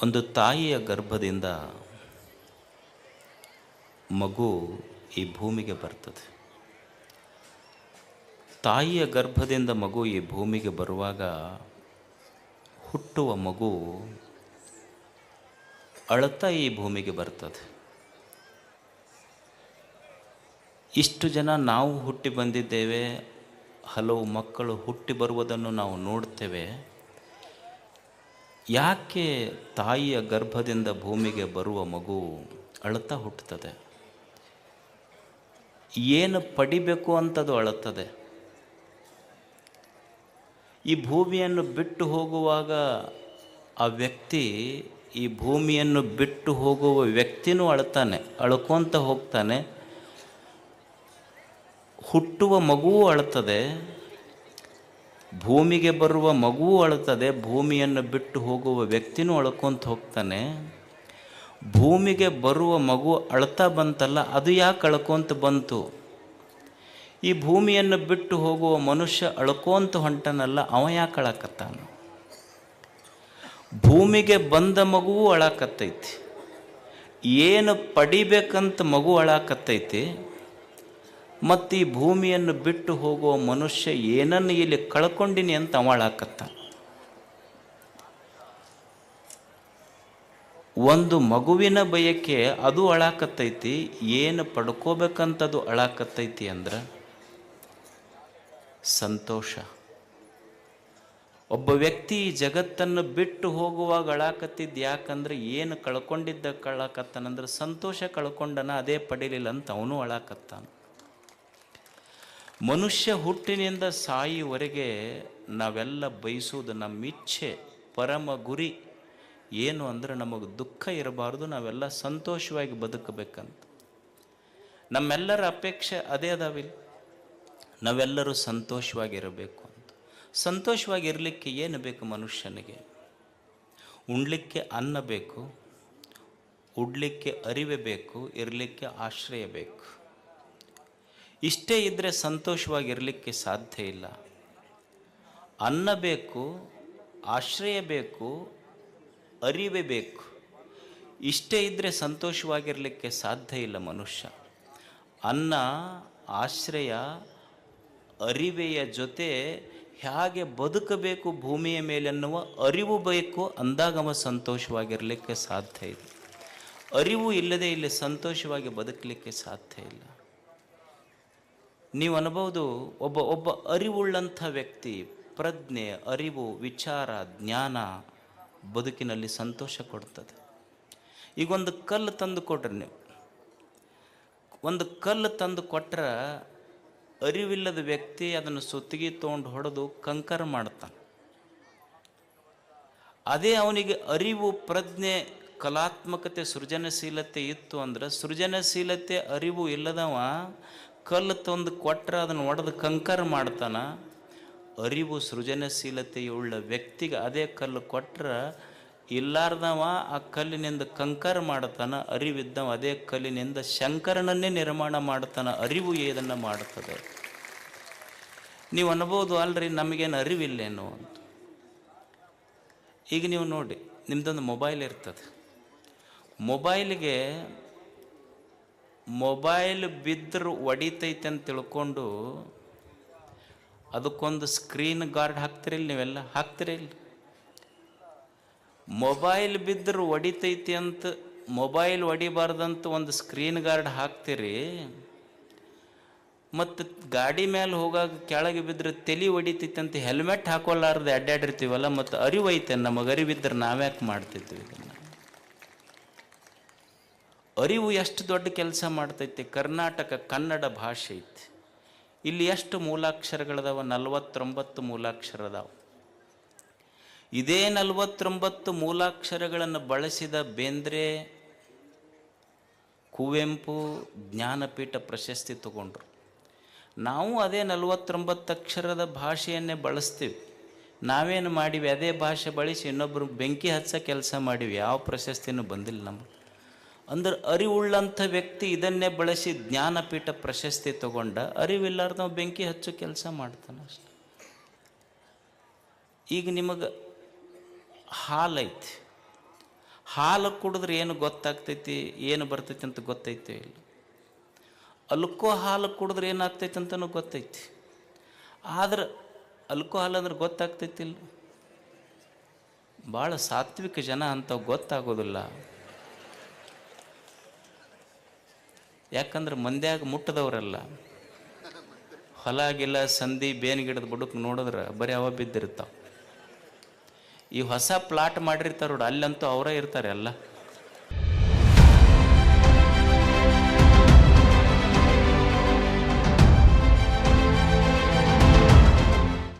ಒಂದು ತಾಯಿಯ ಗರ್ಭದಿಂದ ಮಗು ಈ ಭೂಮಿಗೆ ಬರ್ತದೆ. ತಾಯಿಯ ಗರ್ಭದಿಂದ ಮಗು ಈ ಭೂಮಿಗೆ ಬರುವಾಗ ಹುಟ್ಟುವ ಮಗು ಅಳುತ್ತಾ ಈ ಭೂಮಿಗೆ ಬರ್ತದೆ. ಇಷ್ಟು ಜನ ನಾವು ಹುಟ್ಟಿ ಬಂದಿದ್ದೇವೆ, ಹಲವು ಮಕ್ಕಳು ಹುಟ್ಟಿ ಬರುವುದನ್ನು ನಾವು ನೋಡ್ತೇವೆ. ಯಾಕೆ ತಾಯಿಯ ಗರ್ಭದಿಂದ ಭೂಮಿಗೆ ಬರುವ ಮಗು ಅಳುತ್ತಾ ಹುಟ್ಟುತ್ತದೆ? ಏನು ಪಡಿಬೇಕು ಅಂತದು ಅಳುತ್ತದೆ. ಈ ಭೂಮಿಯನ್ನು ಬಿಟ್ಟು ಹೋಗುವಾಗ ಆ ವ್ಯಕ್ತಿ, ಈ ಭೂಮಿಯನ್ನು ಬಿಟ್ಟು ಹೋಗುವ ವ್ಯಕ್ತಿನೂ ಅಳ್ತಾನೆ, ಅಳ್ಕೊಂತ ಹೋಗ್ತಾನೆ. ಹುಟ್ಟುವ ಮಗುವೂ ಅಳುತ್ತದೆ, ಭೂಮಿಗೆ ಬರುವ ಮಗುವೂ ಅಳುತ್ತದೆ, ಭೂಮಿಯನ್ನು ಬಿಟ್ಟು ಹೋಗುವ ವ್ಯಕ್ತಿನೂ ಅಳ್ಕೊಂತ ಹೋಗ್ತಾನೆ. ಭೂಮಿಗೆ ಬರುವ ಮಗು ಅಳ್ತಾ ಬಂತಲ್ಲ, ಅದು ಯಾಕೆ ಅಳ್ಕೊಂತ ಬಂತು? ಈ ಭೂಮಿಯನ್ನು ಬಿಟ್ಟು ಹೋಗುವ ಮನುಷ್ಯ ಅಳ್ಕೊಂತ ಹೊಂಟನಲ್ಲ, ಅವ ಯಾಕೆ ಅಳಕತ್ತಾನ? ಭೂಮಿಗೆ ಬಂದ ಮಗುವೂ ಅಳಕತ್ತೈತಿ, ಏನು ಪಡಿಬೇಕಂತ ಮಗು ಅಳಕತ್ತೈತಿ. ಮತ್ತು ಈ ಭೂಮಿಯನ್ನು ಬಿಟ್ಟು ಹೋಗುವ ಮನುಷ್ಯ ಏನನ್ನು ಇಲ್ಲಿ ಕಳ್ಕೊಂಡಿನಿ ಅಂತ ಅವ ಅಳಕತ್ತಾನ. ಒಂದು ಮಗುವಿನ ಬಯಕೆ ಅದು ಅಳಾಕತ್ತೈತಿ, ಏನು ಪಡ್ಕೋಬೇಕಂತದು ಅಳಾಕತ್ತೈತಿ ಅಂದ್ರೆ ಸಂತೋಷ. ಒಬ್ಬ ವ್ಯಕ್ತಿ ಈ ಜಗತ್ತನ್ನು ಬಿಟ್ಟು ಹೋಗುವಾಗ ಅಳಾಕತ್ತಿದ್ದು ಯಾಕಂದ್ರೆ ಏನು ಕಳ್ಕೊಂಡಿದ್ದ ಕಳಾಕತ್ತಾನಂದ್ರೆ ಸಂತೋಷ ಕಳ್ಕೊಂಡನ, ಅದೇ ಪಡೀಲಿಲ್ಲ ಅಂತ ಅವನು ಅಳಾಕತ್ತಾನ. ಮನುಷ್ಯ ಹುಟ್ಟಿನಿಂದ ಸಾಯಿವರೆಗೆ ನಾವೆಲ್ಲ ಬಯಸುವುದು, ನಮ್ಮ ಇಚ್ಛೆ, ಪರಮ ಗುರಿ ಏನು ಅಂದರೆ ನಮಗೆ ದುಃಖ ಇರಬಾರ್ದು, ನಾವೆಲ್ಲ ಸಂತೋಷವಾಗಿ ಬದುಕಬೇಕಂತ. ನಮ್ಮೆಲ್ಲರ ಅಪೇಕ್ಷೆ ಅದೇ ಅದಾವಿಲ್ಲ, ನಾವೆಲ್ಲರೂ ಸಂತೋಷವಾಗಿರಬೇಕು ಅಂತ. ಸಂತೋಷವಾಗಿರಲಿಕ್ಕೆ ಏನು ಬೇಕು ಮನುಷ್ಯನಿಗೆ? ಉಣ್ಲಿಕ್ಕೆ ಅನ್ನ ಬೇಕು, ಉಡ್ಲಿಕ್ಕೆ ಅರಿವೆ ಬೇಕು, ಇರಲಿಕ್ಕೆ ಆಶ್ರಯ ಬೇಕು. ಇಷ್ಟೇ ಇದ್ದರೆ ಸಂತೋಷವಾಗಿರಲಿಕ್ಕೆ ಸಾಧ್ಯ ಇಲ್ಲ. ಅನ್ನ ಬೇಕು, ಆಶ್ರಯ ಬೇಕು, ಅರಿವೆ ಬೇಕು. ಇಷ್ಟೇ ಇದ್ದರೆ ಸಂತೋಷವಾಗಿರಲಿಕ್ಕೆ ಸಾಧ್ಯ ಇಲ್ಲ ಮನುಷ್ಯ. ಅನ್ನ, ಆಶ್ರಯ, ಅರಿವೆಯ ಜೊತೆ ಹೇಗೆ ಬದುಕಬೇಕು ಭೂಮಿಯ ಮೇಲೆ ಅನ್ನುವ ಅರಿವು ಬೇಕು, ಅಂದಾಗ ಅವ ಸಂತೋಷವಾಗಿರಲಿಕ್ಕೆ ಸಾಧ್ಯ ಇದೆ. ಅರಿವು ಇಲ್ಲದೆ ಇಲ್ಲಿ ಸಂತೋಷವಾಗಿ ಬದುಕಲಿಕ್ಕೆ ಸಾಧ್ಯ ಇಲ್ಲ. ನೀವು ಅನ್ಬೋದು, ಒಬ್ಬ ಅರಿವುಳ್ಳಂಥ ವ್ಯಕ್ತಿ, ಪ್ರಜ್ಞೆ, ಅರಿವು, ವಿಚಾರ, ಜ್ಞಾನ ಬದುಕಿನಲ್ಲಿ ಸಂತೋಷ ಕೊಡ್ತದೆ. ಈಗ ಒಂದು ಕಲ್ಲು ತಂದು ಕೊಟ್ರೆ, ನೀವು ಒಂದು ಕಲ್ಲು ತಂದು ಕೊಟ್ಟರೆ ಅರಿವಿಲ್ಲದ ವ್ಯಕ್ತಿ ಅದನ್ನು ಸುತ್ತಿಗೆ ತೊಗೊಂಡು ಹೊಡೆದು ಕಂಕರ ಮಾಡ್ತಾನೆ. ಅದೇ ಅವನಿಗೆ ಅರಿವು, ಪ್ರಜ್ಞೆ, ಕಲಾತ್ಮಕತೆ, ಸೃಜನಶೀಲತೆ ಇತ್ತು ಅಂದ್ರೆ, ಸೃಜನಶೀಲತೆ, ಅರಿವು ಇಲ್ಲದವ ಕಲ್ಲು ತಂದು ಕೊಟ್ಟರೆ ಅದನ್ನು ಒಡೆದು ಕಂಕರ ಮಾಡ್ತಾನೆ. ಅರಿವು, ಸೃಜನಶೀಲತೆಯುಳ್ಳ ವ್ಯಕ್ತಿಗೆ ಅದೇ ಕಲ್ಲು ಕೊಟ್ಟರೆ ಇಲ್ಲಾರ್ದವ ಆ ಕಲ್ಲಿನಿಂದ ಕಂಕರ ಮಾಡ್ತಾನೆ. ಅರಿವಿದ್ದವ ಅದೇ ಕಲ್ಲಿನಿಂದ ಶಂಕರನನ್ನೇ ನಿರ್ಮಾಣ ಮಾಡ್ತಾನೆ. ಅರಿವು ಏದನ್ನು ಮಾಡ್ತದೆ. ನೀವು ಅನ್ಬೋದು, ಅಲ್ರಿ ನಮಗೇನು ಅರಿವಿಲ್ಲೇನೋ ಅಂತ. ಈಗ ನೀವು ನೋಡಿ, ನಿಮ್ದೊಂದು ಮೊಬೈಲ್ ಇರ್ತದೆ. ಮೊಬೈಲ್ ಬಿದ್ದರೂ ಒಡಿತೈತೆ ಅಂತ ತಿಳ್ಕೊಂಡು ಅದಕ್ಕೊಂದು ಸ್ಕ್ರೀನ್ ಗಾರ್ಡ್ ಹಾಕ್ತಿರಿಲ್ಲ, ನೀವೆಲ್ಲ ಹಾಕ್ತಿರಿಲ್ಲ? ಮೊಬೈಲ್ ಬಿದ್ದರೂ ಒಡಿತೈತಿ ಅಂತ, ಮೊಬೈಲ್ ಒಡಿಬಾರ್ದಂತ ಒಂದು ಸ್ಕ್ರೀನ್ ಗಾರ್ಡ್ ಹಾಕ್ತಿರಿ. ಮತ್ತು ಗಾಡಿ ಮೇಲೆ ಹೋಗಾಗ ಕೆಳಗೆ ಬಿದ್ದರೆ ತಲೆ ಹೊಡಿತೈತಿ ಅಂತ ಹೆಲ್ಮೆಟ್ ಹಾಕೋಲಾರ್ದು ಅಡ್ಡಾಡಿರ್ತೀವಲ್ಲ. ಮತ್ತು ಅರಿವು ಐತೆ, ನಮಗೆ ಅರಿವಿದ್ರೆ ನಾವ್ಯಾಕೆ ಮಾಡ್ತಿದ್ವಿ ಇದನ್ನು? ಅರಿವು ಎಷ್ಟು ದೊಡ್ಡ ಕೆಲಸ ಮಾಡ್ತೈತಿ. ಕರ್ನಾಟಕ ಕನ್ನಡ ಭಾಷೆ ಐತಿ, ಇಲ್ಲಿ ಎಷ್ಟು ಮೂಲಾಕ್ಷರಗಳದಾವ? 49 ಮೂಲಾಕ್ಷರ ಅದಾವ. ಇದೇ 49 ಮೂಲಾಕ್ಷರಗಳನ್ನು ಬಳಸಿದ ಬೇಂದ್ರೆ, ಕುವೆಂಪು ಜ್ಞಾನಪೀಠ ಪ್ರಶಸ್ತಿ ತಗೊಂಡ್ರು. ನಾವು ಅದೇ 49 ಅಕ್ಷರದ ಭಾಷೆಯನ್ನೇ ಬಳಸ್ತೀವಿ. ನಾವೇನು ಮಾಡಿವಿ? ಅದೇ ಭಾಷೆ ಬಳಸಿ ಇನ್ನೊಬ್ಬರು ಬೆಂಕಿ ಹಚ್ಚೋ ಕೆಲಸ ಮಾಡಿವಿ, ಯಾವ ಪ್ರಶಸ್ತಿನೂ ಬಂದಿಲ್ಲ ನಮಗೆ. ಅಂದ್ರೆ ಅರಿವುಳ್ಳಂಥ ವ್ಯಕ್ತಿ ಇದನ್ನೇ ಬಳಸಿ ಜ್ಞಾನಪೀಠ ಪ್ರಶಸ್ತಿ ತಗೊಂಡ, ಅರಿವಿಲ್ಲಾರ್ದ ನಾವು ಬೆಂಕಿ ಹಚ್ಚೋ ಕೆಲಸ ಮಾಡ್ತಾನೆ ಅಷ್ಟೆ. ಈಗ ನಿಮಗೆ ಹಾಲೈತಿ, ಹಾಲು ಕುಡಿದ್ರೆ ಏನು ಗೊತ್ತಾಗ್ತೈತಿ, ಏನು ಬರ್ತೈತಿ ಅಂತ ಗೊತ್ತೈತೆ ಇಲ್ಲ. ಅಲ್ಕೋ ಹಾಲು ಕುಡಿದ್ರೆ ಏನಾಗ್ತೈತಿ ಅಂತಲೂ ಗೊತ್ತೈತಿ. ಆದ್ರೆ ಅಲ್ಕೋ ಹಾಲು ಅಂದ್ರೆ ಗೊತ್ತಾಗ್ತೈತಿಲ್ಲ. ಭಾಳ ಸಾತ್ವಿಕ ಜನ ಅಂಥವು ಗೊತ್ತಾಗೋದಿಲ್ಲ. ಯಾಕಂದ್ರೆ ಮಂದ್ಯಾಗ ಮುಟ್ಟದವರಲ್ಲ. ಹೊಲ ಗಿಲ್ಲ ಸಂಧಿ ಬೇನ್ ಗಿಡದ ಬುಡಕ್ಕೆ ನೋಡಿದ್ರೆ ಬರೀ ಅವ ಬಿದ್ದಿರ್ತಾವೆ. ಈ ಹೊಸ ಪ್ಲಾಟ್ ಮಾಡಿರ್ತಾರೆ ನೋಡಿ, ಅಲ್ಲಂತೂ ಅವರೇ ಇರ್ತಾರೆ ಎಲ್ಲ.